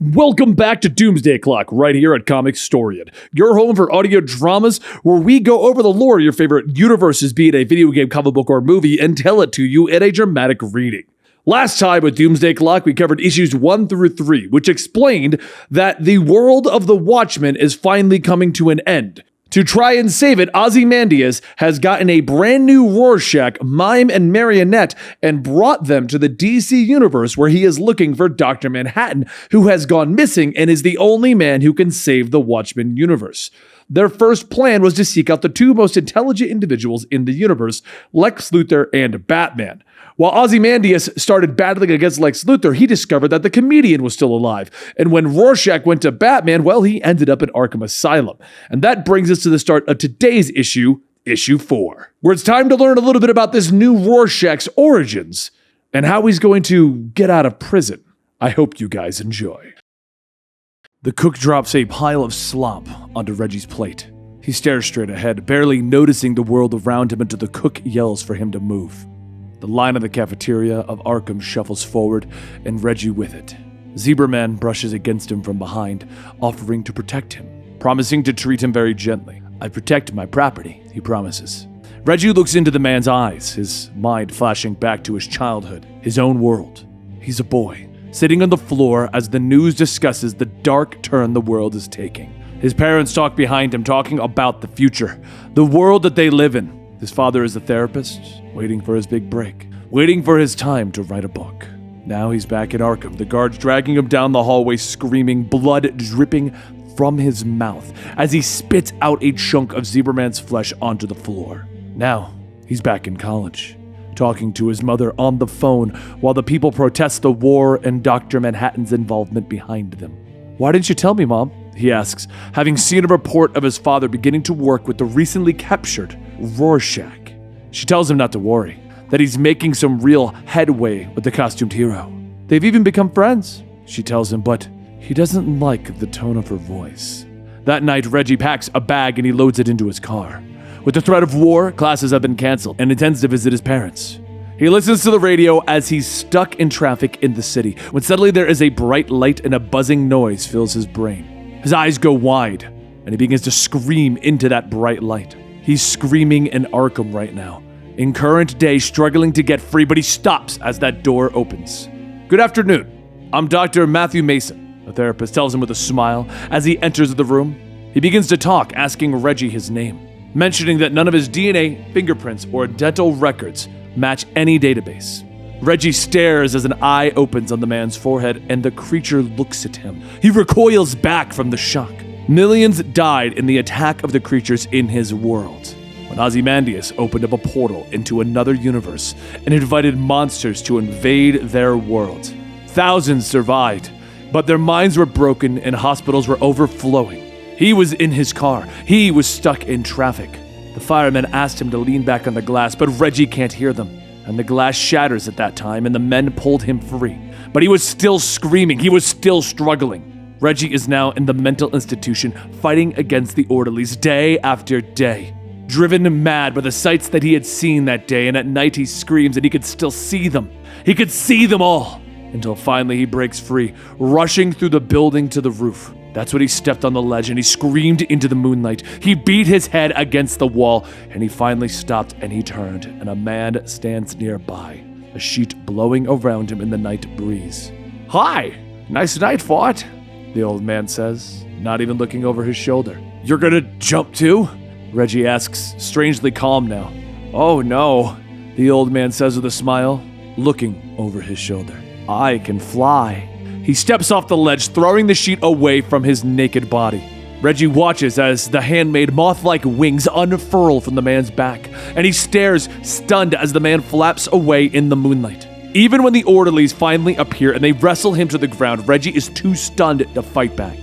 Welcome back to Doomsday Clock, right here at Comicstorian, your home for audio dramas where we go over the lore of your favorite universes, be it a video game, comic book, or movie, and tell it to you in a dramatic reading. Last time with Doomsday Clock, we covered issues 1 through 3, which explained that the world of the Watchmen is finally coming to an end. To try and save it, Ozymandias has gotten a brand new Rorschach, mime, and marionette and brought them to the DC universe where he is looking for Dr. Manhattan, who has gone missing and is the only man who can save the Watchmen universe. Their first plan was to seek out the two most intelligent individuals in the universe, Lex Luthor and Batman. While Ozymandias started battling against Lex Luthor, he discovered that the comedian was still alive. And when Rorschach went to Batman, well, he ended up in Arkham Asylum. And that brings us to the start of today's issue, issue 4, where it's time to learn a little bit about this new Rorschach's origins and how he's going to get out of prison. I hope you guys enjoy. The cook drops a pile of slop onto Reggie's plate. He stares straight ahead, barely noticing the world around him until the cook yells for him to move. The line of the cafeteria of Arkham shuffles forward, and Reggie with it. Zebra Man brushes against him from behind, offering to protect him, promising to treat him very gently. "I protect my property," he promises. Reggie looks into the man's eyes, his mind flashing back to his childhood, his own world. He's a boy, sitting on the floor as the news discusses the dark turn the world is taking. His parents talk behind him, talking about the future, the world that they live in. His father is a therapist, waiting for his big break, waiting for his time to write a book. Now he's back in Arkham, the guards dragging him down the hallway, screaming, blood dripping from his mouth as he spits out a chunk of Zebra Man's flesh onto the floor. Now he's back in college, talking to his mother on the phone while the people protest the war and Dr. Manhattan's involvement behind them. "Why didn't you tell me, Mom?" he asks, having seen a report of his father beginning to work with the recently captured Rorschach. She tells him not to worry, that he's making some real headway with the costumed hero. They've even become friends, she tells him, but he doesn't like the tone of her voice. That night, Reggie packs a bag and he loads it into his car. With the threat of war, classes have been canceled and intends to visit his parents. He listens to the radio as he's stuck in traffic in the city, when suddenly there is a bright light and a buzzing noise fills his brain. His eyes go wide, and he begins to scream into that bright light. He's screaming in Arkham right now, in current day, struggling to get free, but he stops as that door opens. "Good afternoon. I'm Dr. Matthew Mason," the therapist tells him with a smile as he enters the room. He begins to talk, asking Reggie his name, mentioning that none of his DNA, fingerprints, or dental records match any database. Reggie stares as an eye opens on the man's forehead, and the creature looks at him. He recoils back from the shock. Millions died in the attack of the creatures in his world, when Ozymandias opened up a portal into another universe and invited monsters to invade their world. Thousands survived, but their minds were broken and hospitals were overflowing. He was in his car. He was stuck in traffic. The firemen asked him to lean back on the glass, but Reggie can't hear them. And the glass shatters at that time, and the men pulled him free. But he was still screaming. He was still struggling. Reggie is now in the mental institution, fighting against the orderlies day after day. Driven mad by the sights that he had seen that day, and at night he screams and he could still see them. He could see them all. Until finally he breaks free, rushing through the building to the roof. That's when he stepped on the ledge and he screamed into the moonlight. He beat his head against the wall, and he finally stopped and he turned, and a man stands nearby, a sheet blowing around him in the night breeze. "Hi, nice night, Fort," the old man says, not even looking over his shoulder. "You're gonna jump too?" Reggie asks, strangely calm now. "Oh no," the old man says with a smile, looking over his shoulder. "I can fly." He steps off the ledge, throwing the sheet away from his naked body. Reggie watches as the handmade moth-like wings unfurl from the man's back, and he stares, stunned, as the man flaps away in the moonlight. Even when the orderlies finally appear and they wrestle him to the ground, Reggie is too stunned to fight back.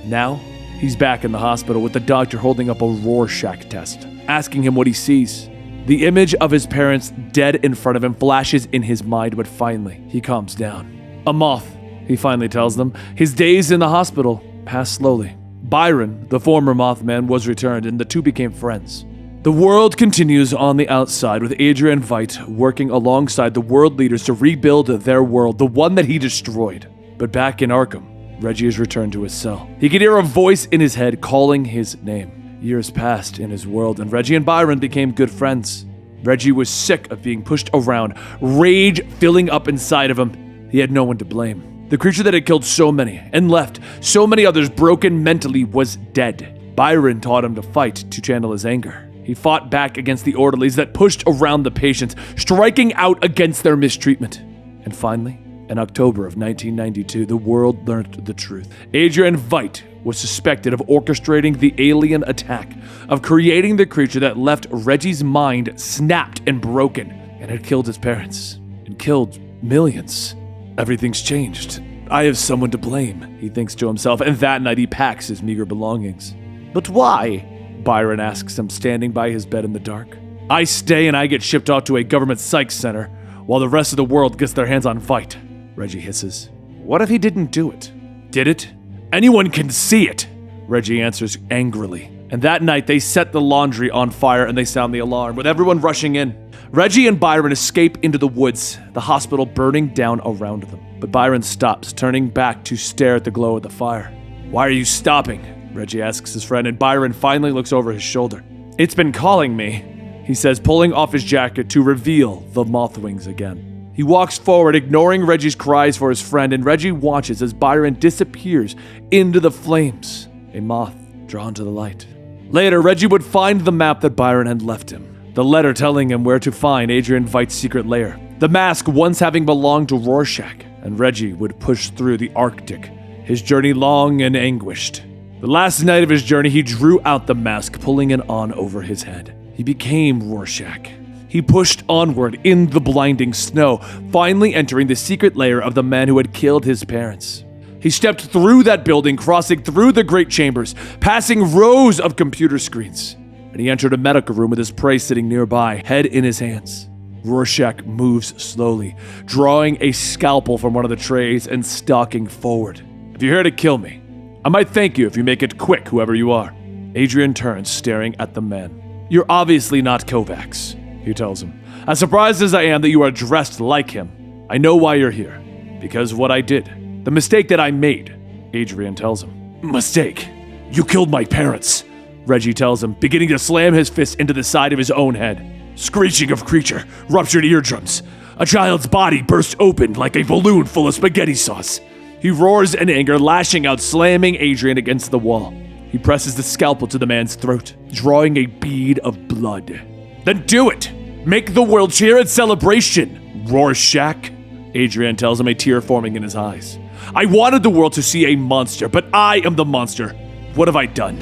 Now, he's back in the hospital with the doctor holding up a Rorschach test, asking him what he sees. The image of his parents dead in front of him flashes in his mind, but finally, he calms down. "A moth," he finally tells them. His days in the hospital passed slowly. Byron, the former Mothman, was returned, and the two became friends. The world continues on the outside, with Adrian and Veidt working alongside the world leaders to rebuild their world, the one that he destroyed. But back in Arkham, Reggie is returned to his cell. He can hear a voice in his head calling his name. Years passed in his world, and Reggie and Byron became good friends. Reggie was sick of being pushed around, rage filling up inside of him. He had no one to blame. The creature that had killed so many and left so many others broken mentally was dead. Byron taught him to fight to channel his anger. He fought back against the orderlies that pushed around the patients, striking out against their mistreatment. And finally, in October of 1992, the world learned the truth. Adrian Veidt was suspected of orchestrating the alien attack, of creating the creature that left Reggie's mind snapped and broken, and had killed his parents, and killed millions. Everything's changed. I have someone to blame, he thinks to himself, and that night he packs his meager belongings. But why? Byron asks him, standing by his bed in the dark. I stay and I get shipped off to a government psych center, while the rest of the world gets their hands on Veidt, Reggie hisses. What if he didn't do it? Did it? Anyone can see it, Reggie answers angrily. And that night they set the laundry on fire and they sound the alarm, with everyone rushing in. Reggie and Byron escape into the woods, the hospital burning down around them. But Byron stops, turning back to stare at the glow of the fire. Why are you stopping? Reggie asks his friend, and Byron finally looks over his shoulder. It's been calling me, he says, pulling off his jacket to reveal the moth wings again. He walks forward, ignoring Reggie's cries for his friend, and Reggie watches as Byron disappears into the flames, a moth drawn to the light. Later, Reggie would find the map that Byron had left him, the letter telling him where to find Adrian Veidt's secret lair, the mask once having belonged to Rorschach, and Reggie would push through the Arctic, his journey long and anguished. The last night of his journey, he drew out the mask, pulling it on over his head. He became Rorschach. He pushed onward in the blinding snow, finally entering the secret lair of the man who had killed his parents. He stepped through that building, crossing through the great chambers, passing rows of computer screens, and he entered a medical room with his prey sitting nearby, head in his hands. Rorschach moves slowly, drawing a scalpel from one of the trays and stalking forward. If you're here to kill me, I might thank you if you make it quick, whoever you are. Adrian turns, staring at the man. You're obviously not Kovacs, he tells him. As surprised as I am that you are dressed like him, I know why you're here. Because of what I did. The mistake that I made, Adrian tells him. Mistake? You killed my parents, Reggie tells him, beginning to slam his fist into the side of his own head. Screeching of creature, ruptured eardrums. A child's body burst open like a balloon full of spaghetti sauce. He roars in anger, lashing out, slamming Adrian against the wall. He presses the scalpel to the man's throat, drawing a bead of blood. Then do it! Make the world cheer in celebration, Rorschach, Adrian tells him, a tear forming in his eyes. I wanted the world to see a monster, but I am the monster. What have I done?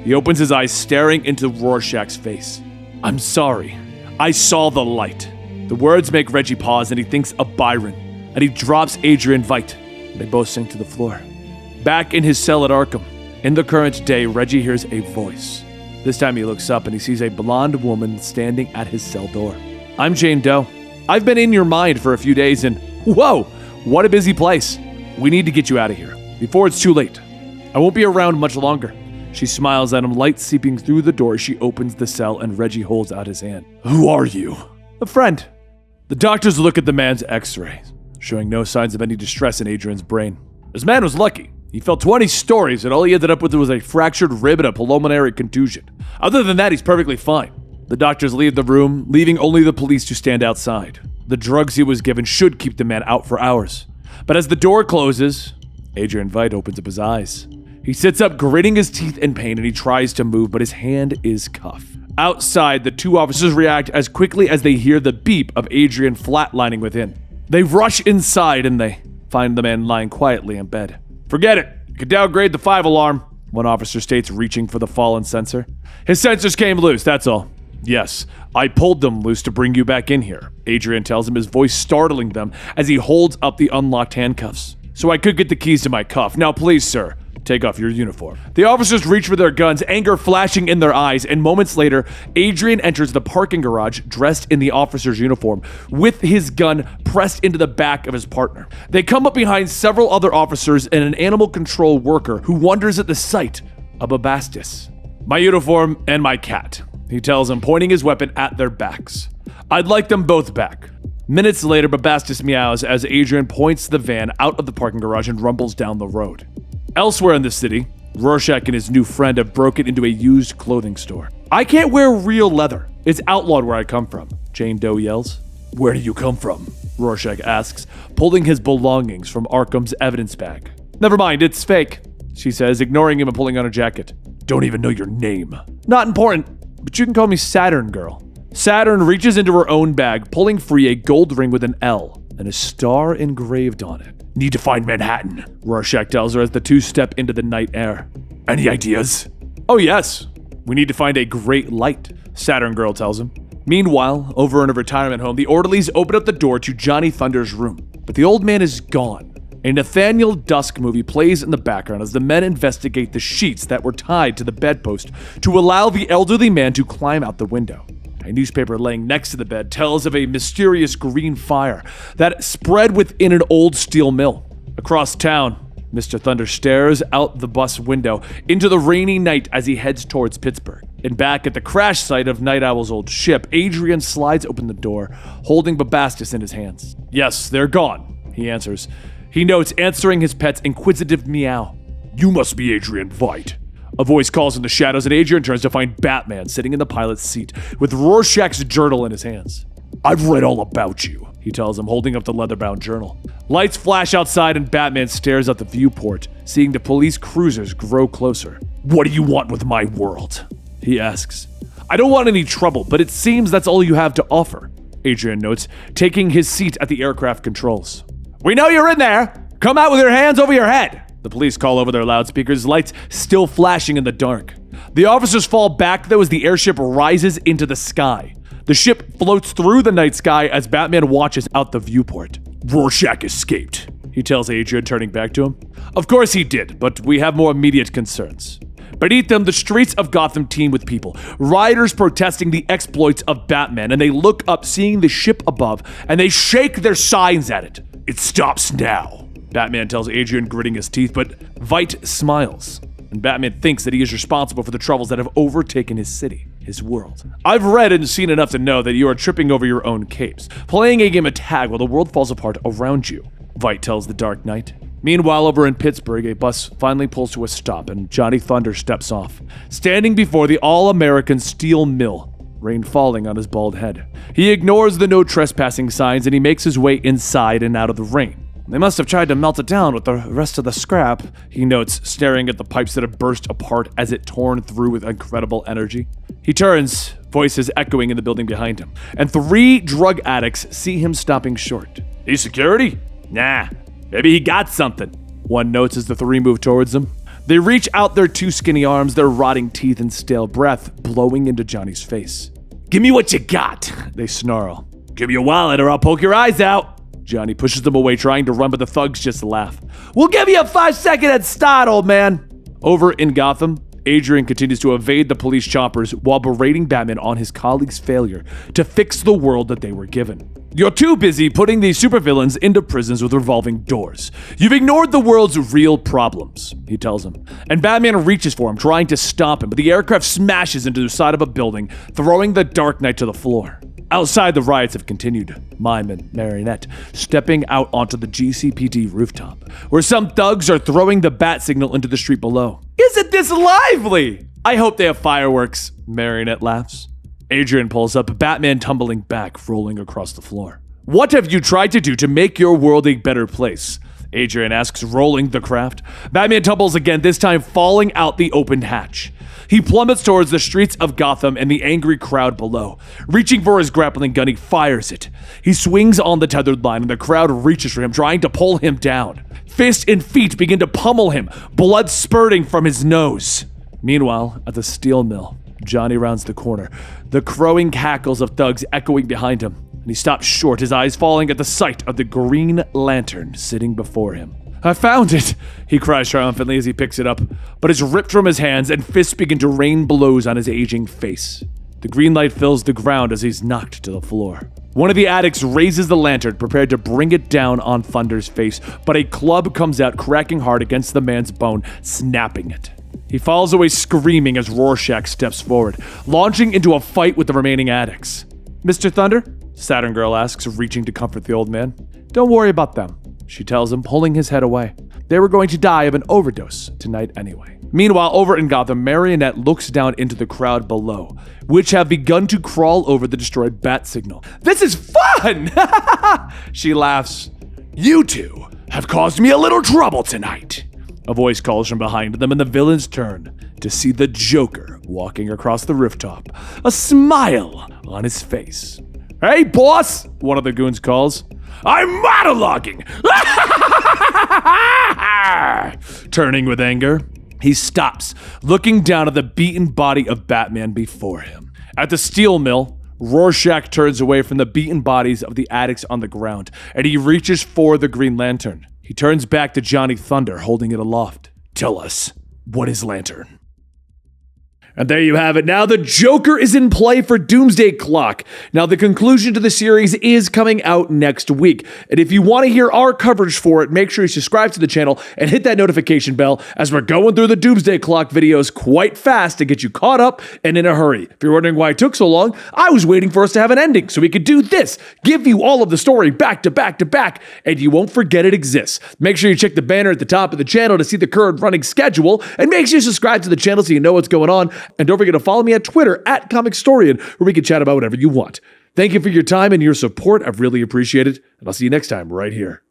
He opens his eyes, staring into Rorschach's face. I'm sorry. I saw the light. The words make Reggie pause, and he thinks of Byron, and he drops Adrian Veidt. They both sink to the floor. Back in his cell at Arkham, in the current day, Reggie hears a voice. This time he looks up and he sees a blonde woman standing at his cell door. I'm Jane Doe. I've been in your mind for a few days and whoa, what a busy place. We need to get you out of here before it's too late. I won't be around much longer. She smiles at him, light seeping through the door. She opens the cell and Reggie holds out his hand. Who are you? A friend. The doctors look at the man's x-rays, showing no signs of any distress in Adrian's brain. This man was lucky. He fell 20 stories and all he ended up with was a fractured rib and a pulmonary contusion. Other than that, he's perfectly fine. The doctors leave the room, leaving only the police to stand outside. The drugs he was given should keep the man out for hours. But as the door closes, Adrian Veidt opens up his eyes. He sits up, gritting his teeth in pain, and he tries to move, but his hand is cuffed. Outside, the two officers react as quickly as they hear the beep of Adrian flatlining within. They rush inside and they find the man lying quietly in bed. Forget it. You can downgrade the 5 alarm, one officer states, reaching for the fallen sensor. His sensors came loose, that's all. Yes, I pulled them loose to bring you back in here, Adrian tells him, his voice startling them as he holds up the unlocked handcuffs. So I could get the keys to my cuff. Now please, sir, take off your uniform. The officers reach for their guns, anger flashing in their eyes, and moments later, Adrian enters the parking garage dressed in the officer's uniform, with his gun pressed into the back of his partner. They come up behind several other officers and an animal control worker who wonders at the sight of Babastis. My uniform and my cat, he tells him, pointing his weapon at their backs. I'd like them both back. Minutes later, Babastis meows as Adrian points the van out of the parking garage and rumbles down the road. Elsewhere in the city, Rorschach and his new friend have broken into a used clothing store. "I can't wear real leather. It's outlawed where I come from," Jane Doe yells. "Where do you come from?" Rorschach asks, pulling his belongings from Arkham's evidence bag. "Never mind, it's fake," she says, ignoring him and pulling on her jacket. "Don't even know your name." "Not important, but you can call me Saturn Girl." Saturn reaches into her own bag, pulling free a gold ring with an L and a star engraved on it. "Need to find Manhattan," Rorschach tells her as the two step into the night air. "Any ideas?" "Oh yes, we need to find a great light," Saturn Girl tells him. Meanwhile, over in a retirement home, the orderlies open up the door to Johnny Thunder's room, but the old man is gone. A Nathaniel Dusk movie plays in the background as the men investigate the sheets that were tied to the bedpost to allow the elderly man to climb out the window. A newspaper laying next to the bed tells of a mysterious green fire that spread within an old steel mill. Across town, Mr. Thunder stares out the bus window into the rainy night as he heads towards Pittsburgh. And back at the crash site of Night Owl's old ship, Adrian slides open the door, holding Bubastis in his hands. "Yes, they're gone," he answers. He notes, answering his pet's inquisitive meow. "You must be Adrian Veidt." A voice calls in the shadows, and Adrian turns to find Batman sitting in the pilot's seat with Rorschach's journal in his hands. "I've read all about you," he tells him, holding up the leather-bound journal. Lights flash outside, and Batman stares out the viewport, seeing the police cruisers grow closer. "What do you want with my world?" he asks. "I don't want any trouble, but it seems that's all you have to offer," Adrian notes, taking his seat at the aircraft controls. "We know you're in there! Come out with your hands over your head!" The police call over their loudspeakers, lights still flashing in the dark. The officers fall back, though, as the airship rises into the sky. The ship floats through the night sky as Batman watches out the viewport. "Rorschach escaped," he tells Adrian, turning back to him. "Of course he did, but we have more immediate concerns." Beneath them, the streets of Gotham teem with people, rioters protesting the exploits of Batman, and they look up, seeing the ship above, and they shake their signs at it. "It stops now," Batman tells Adrian, gritting his teeth, but Veidt smiles, and Batman thinks that he is responsible for the troubles that have overtaken his city, his world. "I've read and seen enough to know that you are tripping over your own capes, playing a game of tag while the world falls apart around you," Veidt tells the Dark Knight. Meanwhile, over in Pittsburgh, a bus finally pulls to a stop, and Johnny Thunder steps off, standing before the all-American steel mill, rain falling on his bald head. He ignores the no trespassing signs, and he makes his way inside and out of the rain. "They must have tried to melt it down with the rest of the scrap," he notes, staring at the pipes that have burst apart as it torn through with incredible energy. He turns, voices echoing in the building behind him, and 3 drug addicts see him stopping short. "He's security? Nah. Maybe he got something," one notes as the 3 move towards him. They reach out their 2 skinny arms, their rotting teeth and stale breath blowing into Johnny's face. "Give me what you got," they snarl. "Give me your wallet or I'll poke your eyes out." Johnny pushes them away, trying to run, but the thugs just laugh. "We'll give you a 5-second head start, old man." Over in Gotham, Adrian continues to evade the police choppers while berating Batman on his colleagues' failure to fix the world that they were given. "You're too busy putting these supervillains into prisons with revolving doors. You've ignored the world's real problems," he tells him. And Batman reaches for him, trying to stop him, but the aircraft smashes into the side of a building, throwing the Dark Knight to the floor. Outside, the riots have continued, Mime and Marionette stepping out onto the GCPD rooftop, where some thugs are throwing the bat signal into the street below. "Isn't this lively? I hope they have fireworks," Marionette laughs. Adrian pulls up, Batman tumbling back, rolling across the floor. "What have you tried to do to make your world a better place?" Adrian asks, rolling the craft. Batman tumbles again, this time falling out the opened hatch. He plummets towards the streets of Gotham and the angry crowd below. Reaching for his grappling gun, he fires it. He swings on the tethered line, and the crowd reaches for him, trying to pull him down. Fists and feet begin to pummel him, blood spurting from his nose. Meanwhile, at the steel mill, Johnny rounds the corner, the crowing cackles of thugs echoing behind him, and he stops short, his eyes falling at the sight of the Green Lantern sitting before him. "I found it!" he cries triumphantly as he picks it up, but it's ripped from his hands and fists begin to rain blows on his aging face. The green light fills the ground as he's knocked to the floor. One of the addicts raises the lantern, prepared to bring it down on Thunder's face, but a club comes out, cracking hard against the man's bone, snapping it. He falls away screaming as Rorschach steps forward, launching into a fight with the remaining addicts. "Mr. Thunder?" Saturn Girl asks, reaching to comfort the old man. "Don't worry about them," she tells him, pulling his head away. They were going to die of an overdose tonight anyway. Meanwhile, over in Gotham, Marionette looks down into the crowd below, which have begun to crawl over the destroyed bat signal. "This is fun!" She laughs. "You two have caused me a little trouble tonight." A voice calls from behind them, and the villains turn to see the Joker walking across the rooftop, a smile on his face. "Hey, boss!" one of the goons calls. "I'm monologuing!" Turning with anger, he stops, looking down at the beaten body of Batman before him. At the steel mill, Rorschach turns away from the beaten bodies of the addicts on the ground, and he reaches for the Green Lantern. He turns back to Johnny Thunder, holding it aloft. "Tell us, what is Lantern?" And there you have it. Now the Joker is in play for Doomsday Clock. Now the conclusion to the series is coming out next week. And if you want to hear our coverage for it, make sure you subscribe to the channel and hit that notification bell, as we're going through the Doomsday Clock videos quite fast to get you caught up and in a hurry. If you're wondering why it took so long, I was waiting for us to have an ending so we could do this, give you all of the story back to back to back, and you won't forget it exists. Make sure you check the banner at the top of the channel to see the current running schedule, and make sure you subscribe to the channel so you know what's going on. And don't forget to follow me on Twitter at Comicstorian, where we can chat about whatever you want. Thank you for your time and your support. I've really appreciated it, and I'll see you next time right here.